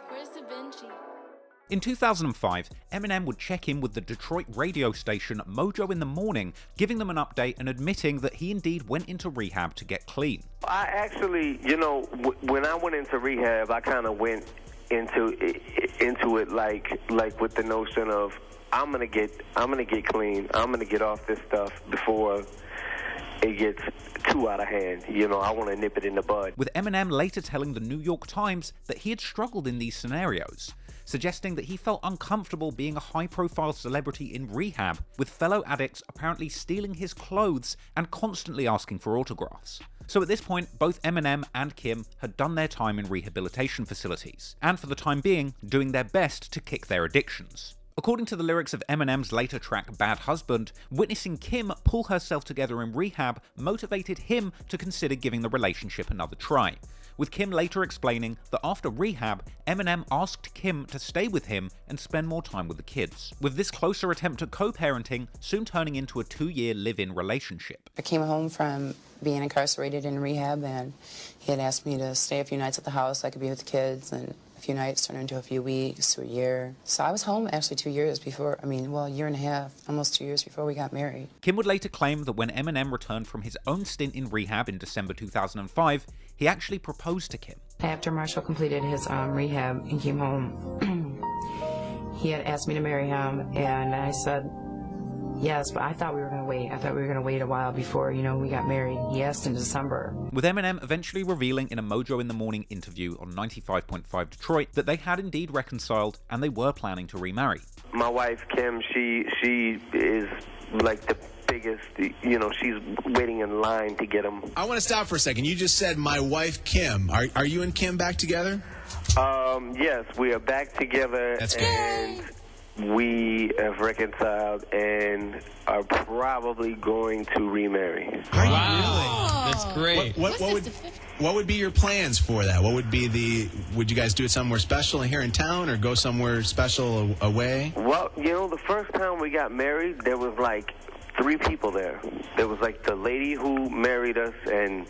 Where's Da Vinci? In 2005, Eminem would check in with the Detroit radio station Mojo in the Morning, giving them an update and admitting that he indeed went into rehab to get clean. I actually, when I went into rehab, I kind of went into it like with the notion of I'm gonna get clean. I'm gonna get off this stuff before it gets too out of hand. I want to nip it in the bud. With Eminem later telling the New York Times that he had struggled in these scenarios, suggesting that he felt uncomfortable being a high-profile celebrity in rehab, with fellow addicts apparently stealing his clothes and constantly asking for autographs. So at this point, both Eminem and Kim had done their time in rehabilitation facilities, and for the time being, doing their best to kick their addictions. According to the lyrics of Eminem's later track Bad Husband, witnessing Kim pull herself together in rehab motivated him to consider giving the relationship another try, with Kim later explaining that after rehab, Eminem asked Kim to stay with him and spend more time with the kids, with this closer attempt at co-parenting soon turning into a 2-year live-in relationship. I came home from being incarcerated in rehab, and he had asked me to stay a few nights at the house so I could be with the kids, and a few nights turned into a few weeks to a year. So I was home actually 2 years before, a year and a half, almost 2 years before we got married. Kim would later claim that when Eminem returned from his own stint in rehab in December 2005, he actually proposed to Kim. After Marshall completed his rehab and came home, he had asked me to marry him, and I said yes, but I thought we were going to wait. I thought we were going to wait a while before, we got married. He asked in December. With Eminem eventually revealing in a Mojo in the Morning interview on 95.5 Detroit that they had indeed reconciled and they were planning to remarry. My wife, Kim, she is like the biggest, she's waiting in line to get him. I want to stop for a second. You just said my wife, Kim. Are you and Kim back together? Yes, we are back together. That's and we have reconciled and are probably going to remarry. Wow. That's great. What would be your plans for that? Would you guys do it somewhere special here in town or go somewhere special away? Well, the first time we got married, there was like 3 people there. There was like the lady who married us, and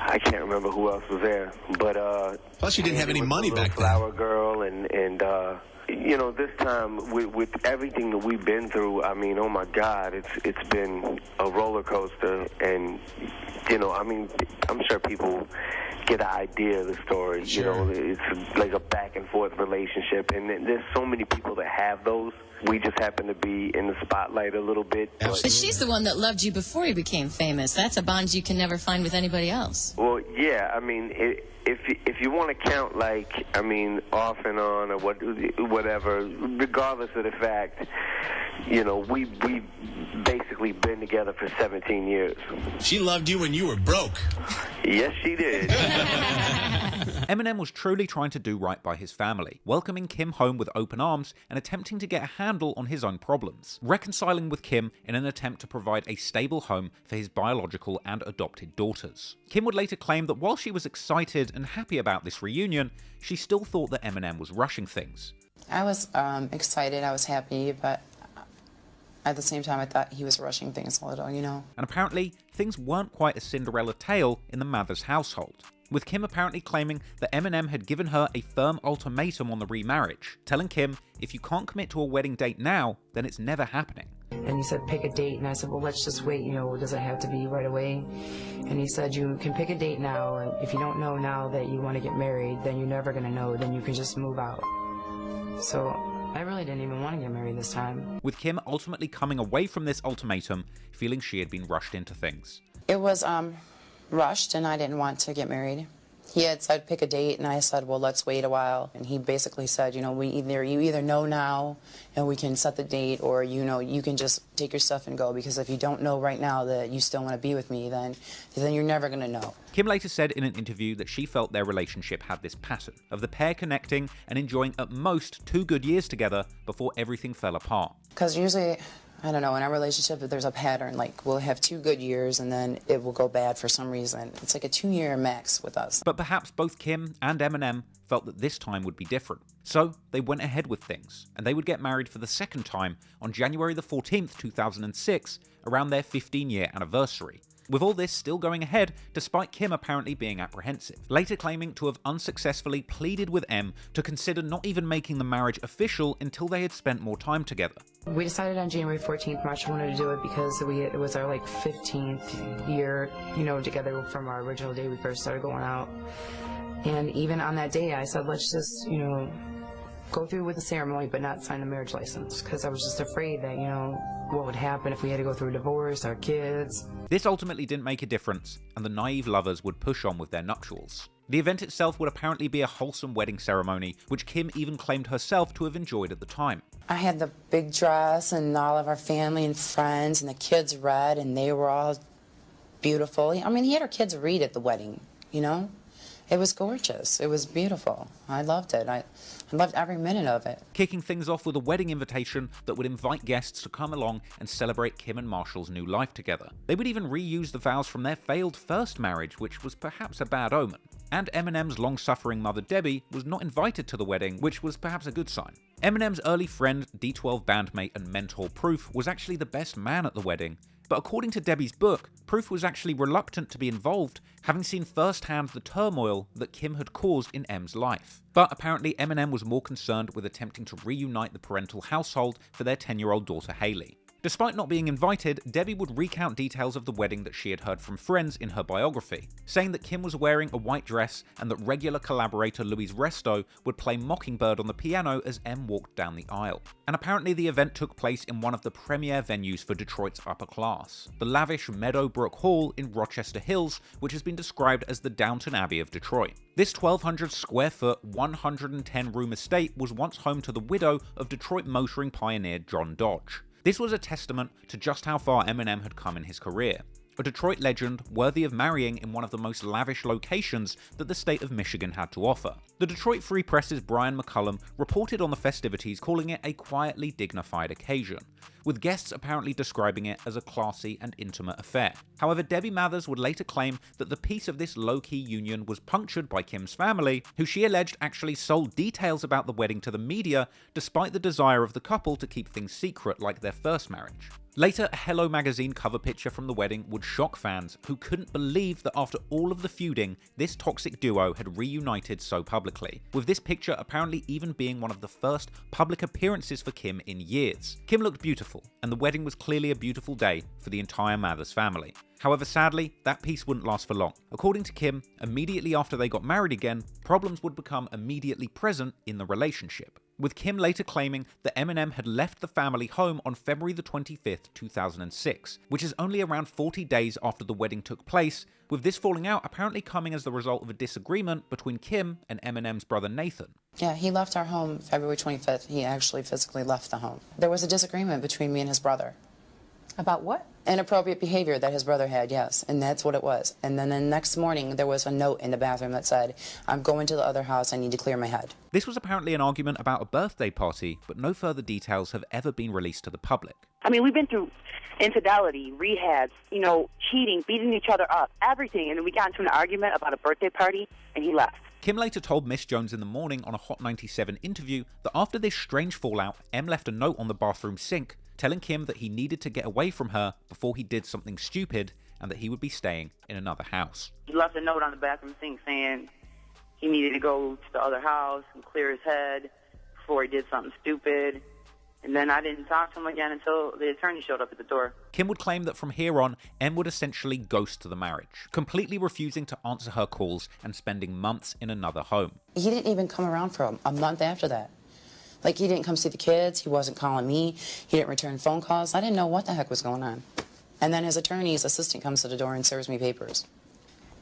I can't remember who else was there. But plus, you didn't have any money back then. Flower girl, and this time with everything that we've been through, oh my God, it's been a roller coaster, and I'm sure people get an idea of the story. Sure. It's like a back and forth relationship, and there's so many people that have those. We just happen to be in the spotlight a little bit. But she's the one that loved you before you became famous. That's a bond you can never find with anybody else. Well, yeah, if you want to count off and on or whatever, regardless of the fact, we basically been together for 17 years. She loved you when you were broke. Yes, she did. Eminem was truly trying to do right by his family, welcoming Kim home with open arms and attempting to get a handle on his own problems, reconciling with Kim in an attempt to provide a stable home for his biological and adopted daughters. Kim would later claim that while she was excited and happy about this reunion, she still thought that Eminem was rushing things. I was excited, I was happy, but at the same time I thought he was rushing things a little, And apparently, things weren't quite a Cinderella tale in the Mathers household, with Kim apparently claiming that Eminem had given her a firm ultimatum on the remarriage, telling Kim, if you can't commit to a wedding date now, then it's never happening. And he said, pick a date, and I said, well, let's just wait, does it have to be right away? And he said, you can pick a date now, and if you don't know now that you want to get married, then you're never going to know, then you can just move out. So I really didn't even want to get married this time. With Kim ultimately coming away from this ultimatum, feeling she had been rushed into things. It was rushed, and I didn't want to get married. He had said pick a date, and I said, well, let's wait a while. And he basically said, you either know now and we can set the date, or you can just take your stuff and go, because if you don't know right now that you still want to be with me, then you're never going to know. Kim later said in an interview that she felt their relationship had this pattern of the pair connecting and enjoying at most 2 good years together before everything fell apart. Because usually, I don't know, in our relationship, there's a pattern, like we'll have 2 good years and then it will go bad for some reason. It's like a 2-year max with us. But perhaps both Kim and Eminem felt that this time would be different. So they went ahead with things, and they would get married for the second time on January the 14th, 2006, around their 15-year anniversary. with all this still going ahead despite Kim apparently being apprehensive, later claiming to have unsuccessfully pleaded with Em to consider not even making the marriage official until they had spent more time together. We decided on January 14th, Marshall wanted to do it because it was our 15th year, together from our original day we first started going out. And even on that day, I said, let's just, go through with the ceremony, but not sign the marriage license, because I was just afraid that, what would happen if we had to go through a divorce, our kids. This ultimately didn't make a difference, and the naive lovers would push on with their nuptials. The event itself would apparently be a wholesome wedding ceremony, which Kim even claimed herself to have enjoyed at the time. I had the big dress, and all of our family and friends, and the kids read, and they were all beautiful. I mean, he had our kids read at the wedding, It was gorgeous. It was beautiful. I loved it. I loved every minute of it. Kicking things off with a wedding invitation that would invite guests to come along and celebrate Kim and Marshall's new life together. They would even reuse the vows from their failed first marriage, which was perhaps a bad omen. And Eminem's long-suffering mother Debbie was not invited to the wedding, which was perhaps a good sign. Eminem's early friend, D12 bandmate and mentor Proof was actually the best man at the wedding, but according to Debbie's book, Proof was actually reluctant to be involved, having seen firsthand the turmoil that Kim had caused in Em's life. But apparently Eminem was more concerned with attempting to reunite the parental household for their 10-year-old daughter Haley. Despite not being invited, Debbie would recount details of the wedding that she had heard from friends in her biography, saying that Kim was wearing a white dress and that regular collaborator Louise Resto would play Mockingbird on the piano as Em walked down the aisle. And apparently the event took place in one of the premier venues for Detroit's upper class, the lavish Meadowbrook Hall in Rochester Hills, which has been described as the Downton Abbey of Detroit. This 1,200 square foot, 110 room estate was once home to the widow of Detroit motoring pioneer John Dodge. This was a testament to just how far Eminem had come in his career. A Detroit legend worthy of marrying in one of the most lavish locations that the state of Michigan had to offer. The Detroit Free Press's Brian McCullum reported on the festivities, calling it a quietly dignified occasion, with guests apparently describing it as a classy and intimate affair. However, Debbie Mathers would later claim that the peace of this low-key union was punctured by Kim's family, who she alleged actually sold details about the wedding to the media, despite the desire of the couple to keep things secret like their first marriage. Later, a Hello magazine cover picture from the wedding would shock fans who couldn't believe that after all of the feuding, this toxic duo had reunited so publicly, with this picture apparently even being one of the first public appearances for Kim in years. Kim looked beautiful, and the wedding was clearly a beautiful day for the entire Mathers family. However, sadly, that peace wouldn't last for long. According to Kim, immediately after they got married again, problems would become immediately present in the relationship, with Kim later claiming that Eminem had left the family home on February the 25th, 2006, which is only around 40 days after the wedding took place, with this falling out apparently coming as the result of a disagreement between Kim and Eminem's brother Nathan. Yeah, he left our home February 25th. He actually physically left the home. There was a disagreement between me and his brother. About what? Inappropriate behavior that his brother had, yes, and that's what it was. And then the next morning, there was a note in the bathroom that said, "I'm going to the other house, I need to clear my head." This was apparently an argument about a birthday party, but no further details have ever been released to the public. I mean, we've been through infidelity, rehabs, cheating, beating each other up, everything, and then we got into an argument about a birthday party, and he left. Kim later told Miss Jones in the Morning on a Hot 97 interview that after this strange fallout, Em left a note on the bathroom sink telling Kim that he needed to get away from her before he did something stupid and that he would be staying in another house. He left a note on the bathroom sink saying he needed to go to the other house and clear his head before he did something stupid. And then I didn't talk to him again until the attorney showed up at the door. Kim would claim that from here on, Em would essentially ghost the marriage, completely refusing to answer her calls and spending months in another home. He didn't even come around for a month after that. Like, he didn't come see the kids, he wasn't calling me, he didn't return phone calls. I didn't know what the heck was going on. And then his attorney's assistant comes to the door and serves me papers.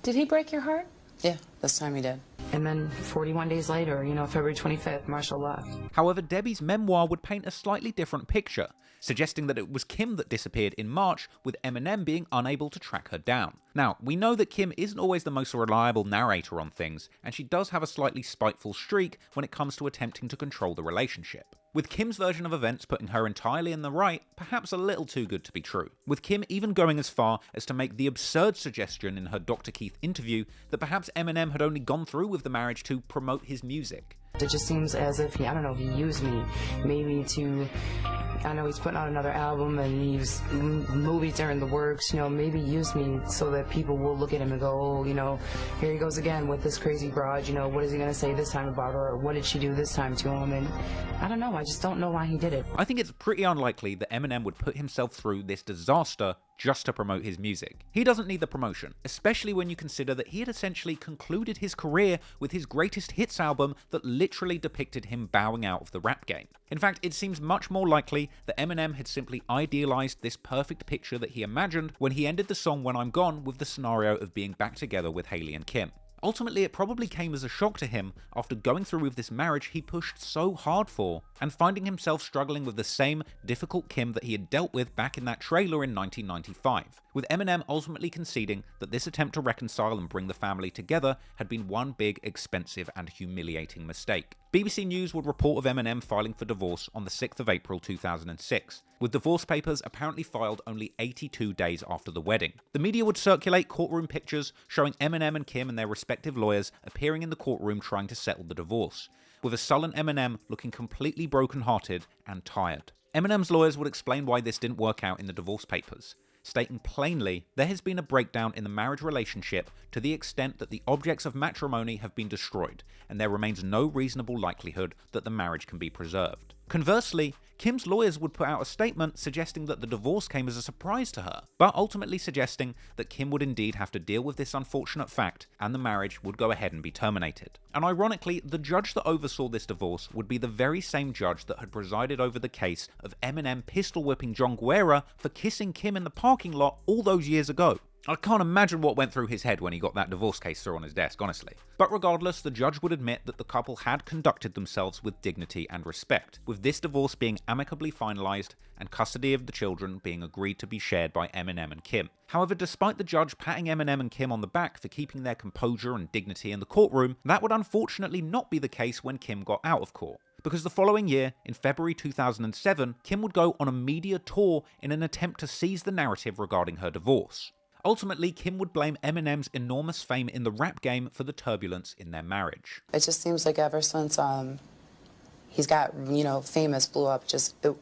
Did he break your heart? Yeah, this time he did. And then 41 days later, February 25th, Marshall left. However, Debbie's memoir would paint a slightly different picture, suggesting that it was Kim that disappeared in March, with Eminem being unable to track her down. Now, we know that Kim isn't always the most reliable narrator on things, and she does have a slightly spiteful streak when it comes to attempting to control the relationship, with Kim's version of events putting her entirely in the right, perhaps a little too good to be true, with Kim even going as far as to make the absurd suggestion in her Dr. Keith interview that perhaps Eminem had only gone through with the marriage to promote his music. It just seems as if, he used me, maybe to I know he's putting out another album and he's movies are in the works, you know, maybe use me so that people will look at him and go, oh, you know, here he goes again with this crazy broad, you know, what is he going to say this time about her, or what did she do this time to him? And I don't know, I just don't know why he did it. I think it's pretty unlikely that Eminem would put himself through this disaster just to promote his music. He doesn't need the promotion, especially when you consider that he had essentially concluded his career with his greatest hits album that literally depicted him bowing out of the rap game. In fact, it seems much more likely that Eminem had simply idealized this perfect picture that he imagined when he ended the song When I'm Gone with the scenario of being back together with Haley and Kim. Ultimately, it probably came as a shock to him after going through with this marriage he pushed so hard for, and finding himself struggling with the same difficult Kim that he had dealt with back in that trailer in 1995, with Eminem ultimately conceding that this attempt to reconcile and bring the family together had been one big, expensive, and humiliating mistake. BBC News would report of Eminem filing for divorce on the 6th of April 2006, with divorce papers apparently filed only 82 days after the wedding. The media would circulate courtroom pictures showing Eminem and Kim and their respective lawyers appearing in the courtroom trying to settle the divorce, with a sullen Eminem looking completely broken-hearted and tired. Eminem's lawyers would explain why this didn't work out in the divorce papers, stating plainly there has been a breakdown in the marriage relationship to the extent that the objects of matrimony have been destroyed, and there remains no reasonable likelihood that the marriage can be preserved. Conversely, Kim's lawyers would put out a statement suggesting that the divorce came as a surprise to her, but ultimately suggesting that Kim would indeed have to deal with this unfortunate fact and the marriage would go ahead and be terminated. And ironically, the judge that oversaw this divorce would be the very same judge that had presided over the case of Eminem pistol whipping John Guerra for kissing Kim in the parking lot all those years ago. I can't imagine what went through his head when he got that divorce case through on his desk, honestly. But regardless, the judge would admit that the couple had conducted themselves with dignity and respect, with this divorce being amicably finalized and custody of the children being agreed to be shared by Eminem and Kim. However, despite the judge patting Eminem and Kim on the back for keeping their composure and dignity in the courtroom, that would unfortunately not be the case when Kim got out of court. Because the following year, in February 2007, Kim would go on a media tour in an attempt to seize the narrative regarding her divorce. Ultimately, Kim would blame Eminem's enormous fame in the rap game for the turbulence in their marriage. It just seems like ever since he's got, you know, famous, blew up,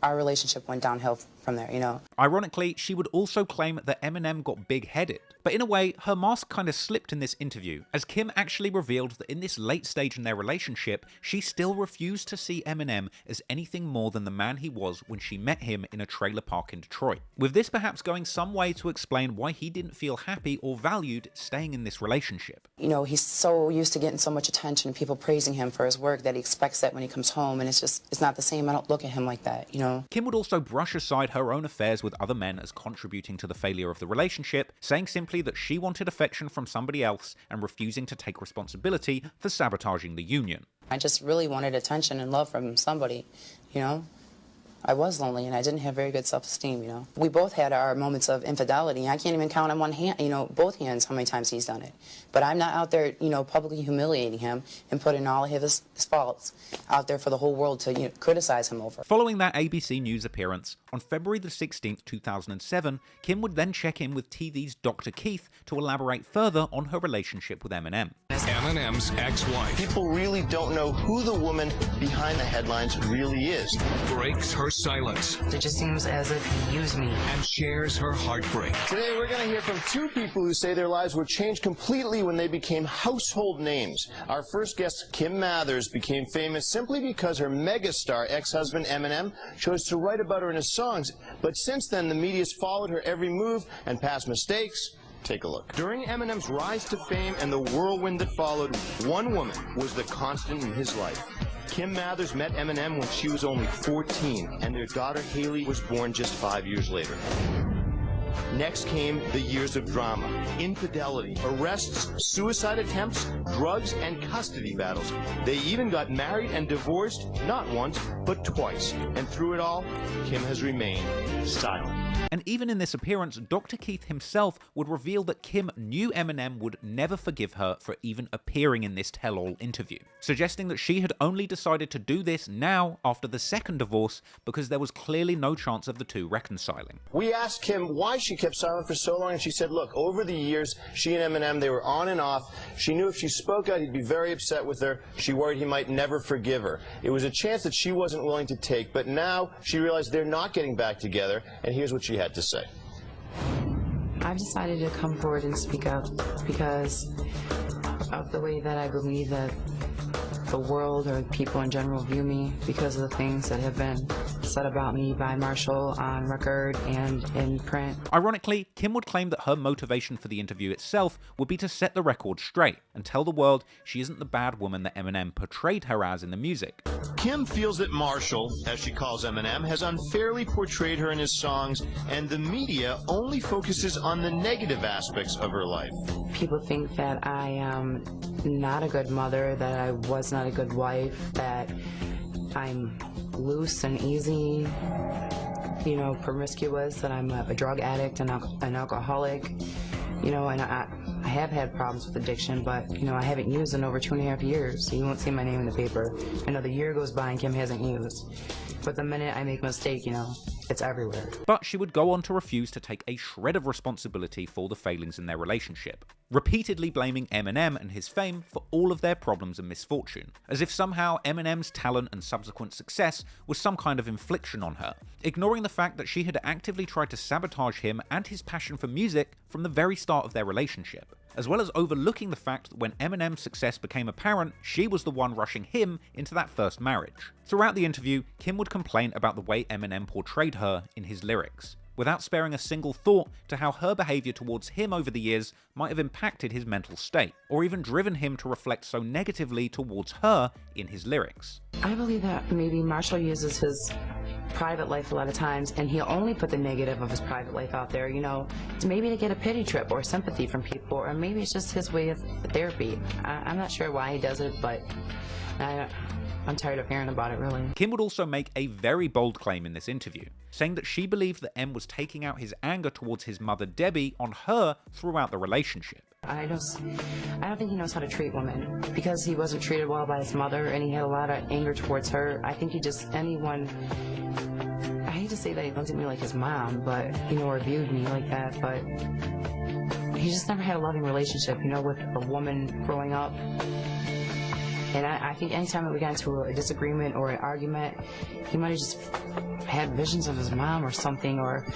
our relationship went downhill from there, you know. Ironically, she would also claim that Eminem got big-headed. But in a way, her mask kind of slipped in this interview, as Kim actually revealed that in this late stage in their relationship, she still refused to see Eminem as anything more than the man he was when she met him in a trailer park in Detroit. With this perhaps going some way to explain why he didn't feel happy or valued staying in this relationship. You know, he's so used to getting so much attention and people praising him for his work that he expects that when he comes home, and it's not the same. I don't look at him like that, you know. Kim would also brush aside her own affairs with other men as contributing to the failure of the relationship, saying simply that she wanted affection from somebody else and refusing to take responsibility for sabotaging the union. I just really wanted attention and love from somebody, you know. I was lonely and I didn't have very good self-esteem, you know. We both had our moments of infidelity. I can't even count on one hand, you know, both hands how many times he's done it. But I'm not out there, you know, publicly humiliating him and putting all of his faults out there for the whole world to, you know, criticize him over. Following that ABC News appearance, on February the 16th, 2007, Kim would then check in with TV's Dr. Keith to elaborate further on her relationship with Eminem. Eminem's ex-wife. People really don't know who the woman behind the headlines really is. Breaks her silence. It just seems as if he used me. And shares her heartbreak. Today we're going to hear from two people who say their lives were changed completely when they became household names. Our first guest, Kim Mathers, became famous simply because her megastar ex-husband Eminem chose to write about her in his songs. But since then, the media's followed her every move and past mistakes. Take a look. During Eminem's rise to fame and the whirlwind that followed, one woman was the constant in his life. Kim Mathers met Eminem when she was only 14, and their daughter Haley was born just 5 years later. Next came the years of drama, infidelity, arrests, suicide attempts, drugs, and custody battles. They even got married and divorced, not once, but twice. And through it all, Kim has remained silent. And even in this appearance, Dr. Keith himself would reveal that Kim knew Eminem would never forgive her for even appearing in this tell-all interview, suggesting that she had only decided to do this now after the second divorce because there was clearly no chance of the two reconciling. We asked Kim why she kept silent for so long, and she said, look, over the years, she and Eminem, they were on and off. She knew if she spoke out, he'd be very upset with her. She worried he might never forgive her. It was a chance that she wasn't willing to take, but now she realized they're not getting back together, and here's what she had to say. I've decided to come forward and speak up because of the way that I believe that the world or people in general view me, because of the things that have been said about me by Marshall on record and in print. Ironically, Kim would claim that her motivation for the interview itself would be to set the record straight and tell the world she isn't the bad woman that Eminem portrayed her as in the music. Kim feels that Marshall, as she calls Eminem, has unfairly portrayed her in his songs, and the media only focuses on the negative aspects of her life. People think that I am not a good mother, that I was not a good wife, that I'm loose and easy, you know, promiscuous, that I'm a drug addict and an alcoholic, you know, and I have had problems with addiction, but, you know, I haven't used in over 2.5 years, so you won't see my name in the paper. Another year goes by and Kim hasn't used. But the minute I make a mistake, you know, it's everywhere. But she would go on to refuse to take a shred of responsibility for the failings in their relationship, repeatedly blaming Eminem and his fame for all of their problems and misfortune, as if somehow Eminem's talent and subsequent success was some kind of infliction on her, ignoring the fact that she had actively tried to sabotage him and his passion for music from the very start of their relationship, as well as overlooking the fact that when Eminem's success became apparent, she was the one rushing him into that first marriage. Throughout the interview, Kim would complain about the way Eminem portrayed her in his lyrics, without sparing a single thought to how her behaviour towards him over the years might have impacted his mental state, or even driven him to reflect so negatively towards her in his lyrics. I believe that maybe Marshall uses his private life a lot of times, and he'll only put the negative of his private life out there, you know, maybe to get a pity trip or sympathy from people, or maybe it's just his way of therapy. I'm not sure why he does it, but I'm tired of hearing about it, really. Kim would also make a very bold claim in this interview, saying that she believed that M was taking out his anger towards his mother Debbie on her throughout the relationship. I don't think he knows how to treat women, because he wasn't treated well by his mother and he had a lot of anger towards her. I think I hate to say that he looked at me like his mom, but, you know, or viewed me like that, but he just never had a loving relationship, you know, with a woman growing up. And I think anytime that we got into a disagreement or an argument, he might have just had visions of his mom or something, or,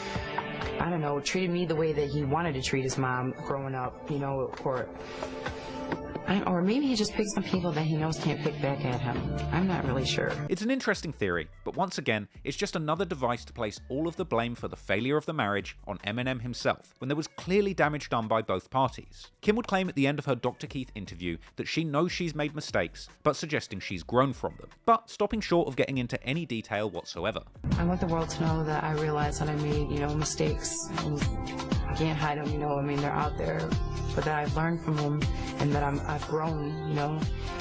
I don't know, treated me the way that he wanted to treat his mom growing up, you know, or maybe he just picks on people that he knows can't pick back at him. I'm not really sure. It's an interesting theory, but once again, it's just another device to place all of the blame for the failure of the marriage on Eminem himself, when there was clearly damage done by both parties. Kim would claim at the end of her Dr. Keith interview that she knows she's made mistakes, but suggesting she's grown from them, but stopping short of getting into any detail whatsoever. I want the world to know that I realize that I made, you know, mistakes. I can't hide them, you know, I mean, they're out there, but that I've learned from them, and that I've grown, you know,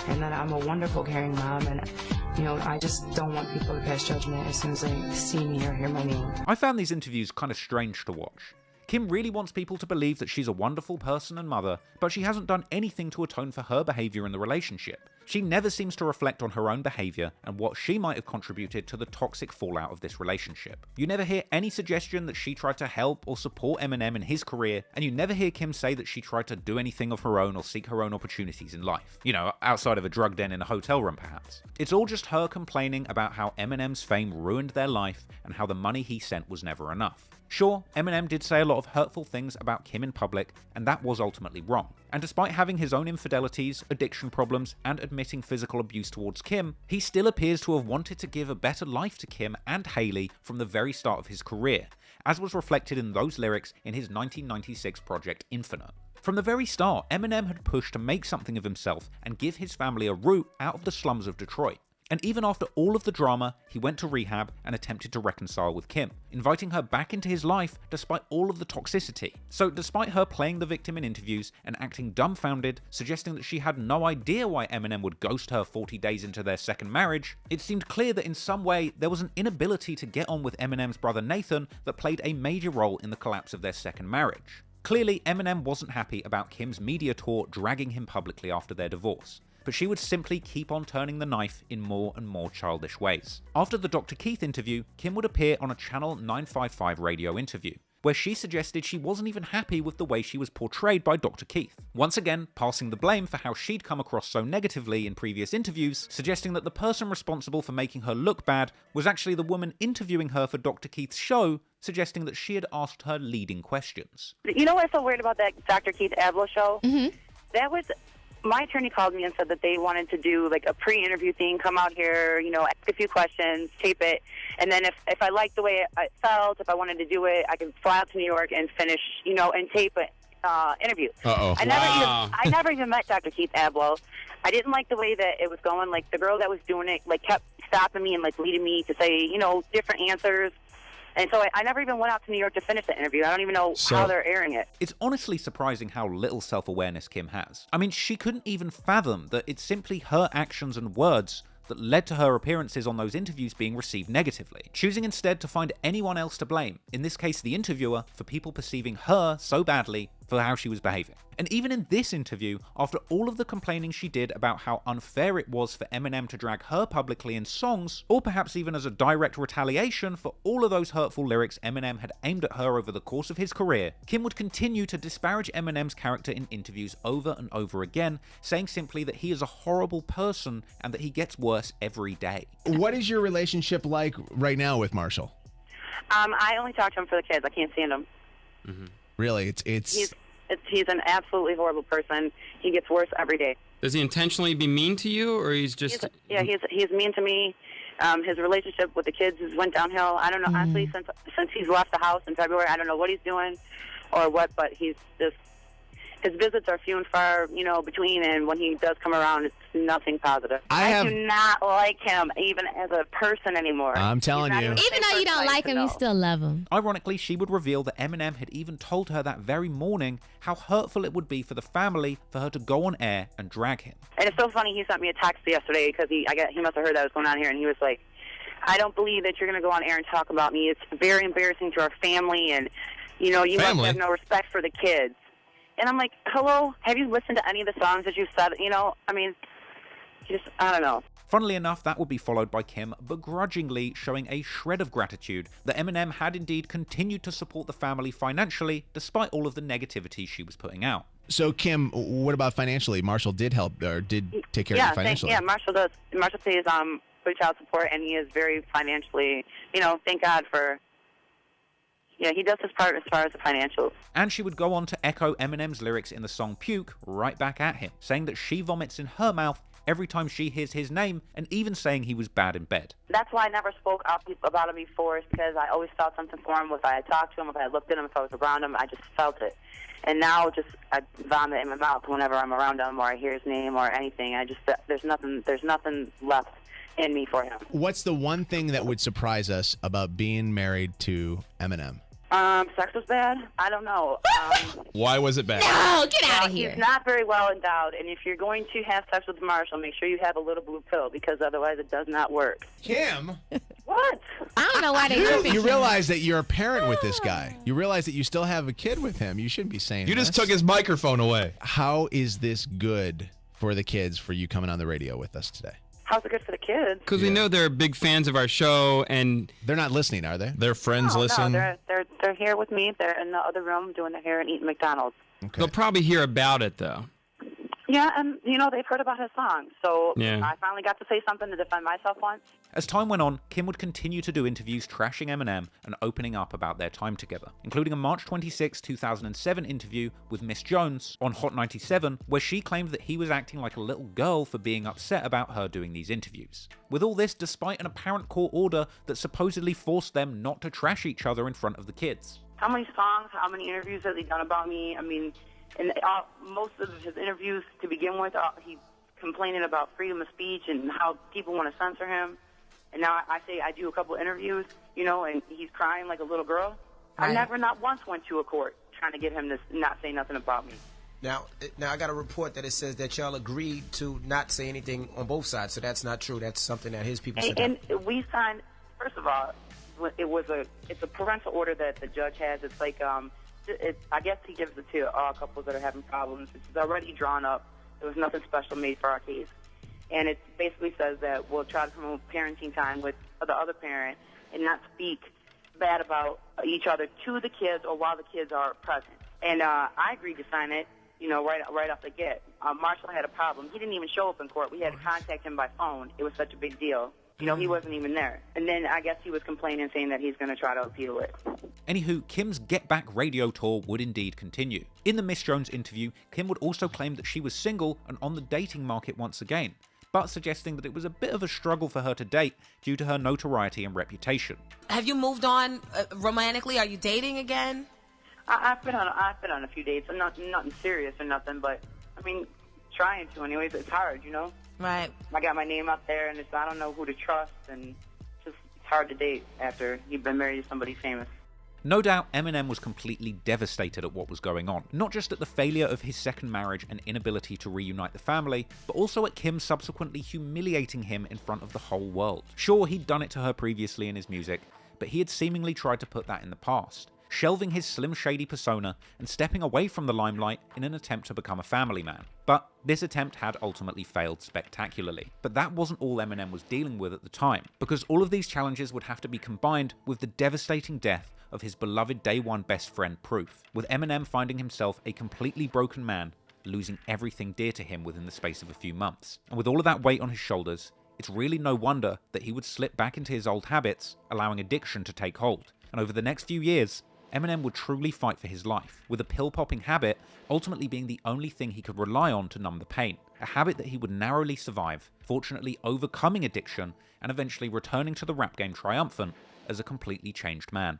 and that I'm a wonderful, caring mom, and, you know, I just don't want people to pass judgment as soon as they see me or hear my name. I found these interviews kind of strange to watch. Kim really wants people to believe that she's a wonderful person and mother, but she hasn't done anything to atone for her behaviour in the relationship. She never seems to reflect on her own behaviour and what she might have contributed to the toxic fallout of this relationship. You never hear any suggestion that she tried to help or support Eminem in his career, and you never hear Kim say that she tried to do anything of her own or seek her own opportunities in life. You know, outside of a drug den in a hotel room perhaps. It's all just her complaining about how Eminem's fame ruined their life and how the money he sent was never enough. Sure, Eminem did say a lot of hurtful things about Kim in public, and that was ultimately wrong. And despite having his own infidelities, addiction problems, and admitting physical abuse towards Kim, he still appears to have wanted to give a better life to Kim and Hailey from the very start of his career, as was reflected in those lyrics in his 1996 project Infinite. From the very start, Eminem had pushed to make something of himself and give his family a route out of the slums of Detroit. And even after all of the drama, he went to rehab and attempted to reconcile with Kim, inviting her back into his life despite all of the toxicity. So despite her playing the victim in interviews and acting dumbfounded, suggesting that she had no idea why Eminem would ghost her 40 days into their second marriage, it seemed clear that in some way there was an inability to get on with Eminem's brother Nathan that played a major role in the collapse of their second marriage. Clearly, Eminem wasn't happy about Kim's media tour dragging him publicly after their divorce, but she would simply keep on turning the knife in more and more childish ways. After the Dr. Keith interview, Kim would appear on a Channel 955 radio interview, where she suggested she wasn't even happy with the way she was portrayed by Dr. Keith. Once again, passing the blame for how she'd come across so negatively in previous interviews, suggesting that the person responsible for making her look bad was actually the woman interviewing her for Dr. Keith's show, suggesting that she had asked her leading questions. You know what's so weird about that Dr. Keith Abloh show? Mm-hmm. That was... My attorney called me and said that they wanted to do like a pre-interview thing, come out here, ask a few questions, tape it, and then if I liked the way it felt, if I wanted to do it, I could fly out to New York and finish, and tape an interview. Uh-oh. I never even met Dr. Keith Abloh. I didn't like the way that it was going. Like, the girl that was doing it, kept stopping me and, leading me to say, different answers. And so I never even went out to New York to finish the interview. I don't even know how they're airing it. It's honestly surprising how little self-awareness Kim has. I mean, she couldn't even fathom that it's simply her actions and words that led to her appearances on those interviews being received negatively, choosing instead to find anyone else to blame, in this case the interviewer, for people perceiving her so badly for how she was behaving. And even in this interview, after all of the complaining she did about how unfair it was for Eminem to drag her publicly in songs, or perhaps even as a direct retaliation for all of those hurtful lyrics Eminem had aimed at her over the course of his career, Kim would continue to disparage Eminem's character in interviews over and over again, saying simply that he is a horrible person and that he gets worse every day. What is your relationship like right now with Marshall? I only talk to him for the kids. I can't stand him. Mm-hmm. Really? He's an absolutely horrible person. He gets worse every day. Does he intentionally be mean to you, or he's just... He's mean to me. His relationship with the kids has went downhill. I don't know, honestly, since he's left the house in February, I don't know what he's doing or what, but he's just... His visits are few and far, between, and when he does come around, it's nothing positive. I do not like him, even as a person anymore. I'm telling you. Even though you don't like him, you still love him. Ironically, she would reveal that Eminem had even told her that very morning how hurtful it would be for the family for her to go on air and drag him. And it's so funny, he sent me a text yesterday because he must have heard that was going on here, and he was like, I don't believe that you're going to go on air and talk about me. It's very embarrassing to our family, and, you must have no respect for the kids. And I'm like, hello, have you listened to any of the songs that you've said? I don't know. Funnily enough, that would be followed by Kim begrudgingly showing a shred of gratitude that Eminem had indeed continued to support the family financially, despite all of the negativity she was putting out. So, Kim, what about financially? Marshall did help, or did take care of you financially? Yeah, Marshall does. Marshall pays for child support, and he is very financially, thank God for... Yeah, he does his part as far as the financials. And she would go on to echo Eminem's lyrics in the song Puke right back at him, saying that she vomits in her mouth every time she hears his name, and even saying he was bad in bed. That's why I never spoke up about him before, is because I always felt something for him. If I had talked to him, if I had looked at him, if I was around him, I just felt it. And now I vomit in my mouth whenever I'm around him or I hear his name or anything. There's nothing left in me for him. What's the one thing that would surprise us about being married to Eminem? Sex was bad. I don't know. Why was it bad? No, get out of here. He's not very well endowed, and if you're going to have sex with Marshall, make sure you have a little blue pill, because otherwise it does not work. Kim? What? I don't know why they You realize that you're a parent with this guy. You realize that you still have a kid with him. You shouldn't be saying You just took his microphone away. How is this good for the kids, for you coming on the radio with us today? How's it good for the kids? Because we know they're big fans of our show, and they're not listening, are they? Their friends listen. No, they're here with me. They're in the other room doing their hair and eating McDonald's. Okay. They'll probably hear about it, though. Yeah, and, they've heard about his song. So Yeah. I finally got to say something to defend myself once. As time went on, Kim would continue to do interviews trashing Eminem and opening up about their time together, including a March 26, 2007 interview with Miss Jones on Hot 97, where she claimed that he was acting like a little girl for being upset about her doing these interviews. With all this, despite an apparent court order that supposedly forced them not to trash each other in front of the kids. How many songs, how many interviews has he done about me? I mean, in most of his interviews to begin with, he's complaining about freedom of speech and how people want to censor him. And now I say I do a couple interviews, and he's crying like a little girl. Right. I never not once went to a court trying to get him to not say nothing about me. Now I got a report that it says that y'all agreed to not say anything on both sides, so that's not true. That's something that his people said. And we signed, first of all, it's a parental order that the judge has. It's like, I guess he gives it to all couples that are having problems. It's already drawn up. There was nothing special made for our case. And it basically says that we'll try to promote parenting time with the other parent and not speak bad about each other to the kids or while the kids are present. And I agreed to sign it, right off the get. Marshall had a problem. He didn't even show up in court. We had to contact him by phone. It was such a big deal. He wasn't even there. And then I guess he was complaining, saying that he's going to try to appeal it. Anywho, Kim's Get Back radio tour would indeed continue. In the Miss Jones interview, Kim would also claim that she was single and on the dating market once again, but suggesting that it was a bit of a struggle for her to date due to her notoriety and reputation. Have you moved on romantically? Are you dating again? I've been on a few dates. I'm nothing serious or nothing, but I mean, trying to anyways. It's hard, Right. I got my name out there, and I don't know who to trust, and it's hard to date after you've been married to somebody famous. No doubt, Eminem was completely devastated at what was going on, not just at the failure of his second marriage and inability to reunite the family, but also at Kim subsequently humiliating him in front of the whole world. Sure, he'd done it to her previously in his music, but he had seemingly tried to put that in the past, shelving his Slim Shady persona and stepping away from the limelight in an attempt to become a family man. But this attempt had ultimately failed spectacularly. But that wasn't all Eminem was dealing with at the time, because all of these challenges would have to be combined with the devastating death of his beloved day one best friend Proof, with Eminem finding himself a completely broken man, losing everything dear to him within the space of a few months. And with all of that weight on his shoulders, it's really no wonder that he would slip back into his old habits, allowing addiction to take hold. And over the next few years, Eminem would truly fight for his life, with a pill-popping habit ultimately being the only thing he could rely on to numb the pain, a habit that he would narrowly survive, fortunately overcoming addiction and eventually returning to the rap game triumphant as a completely changed man.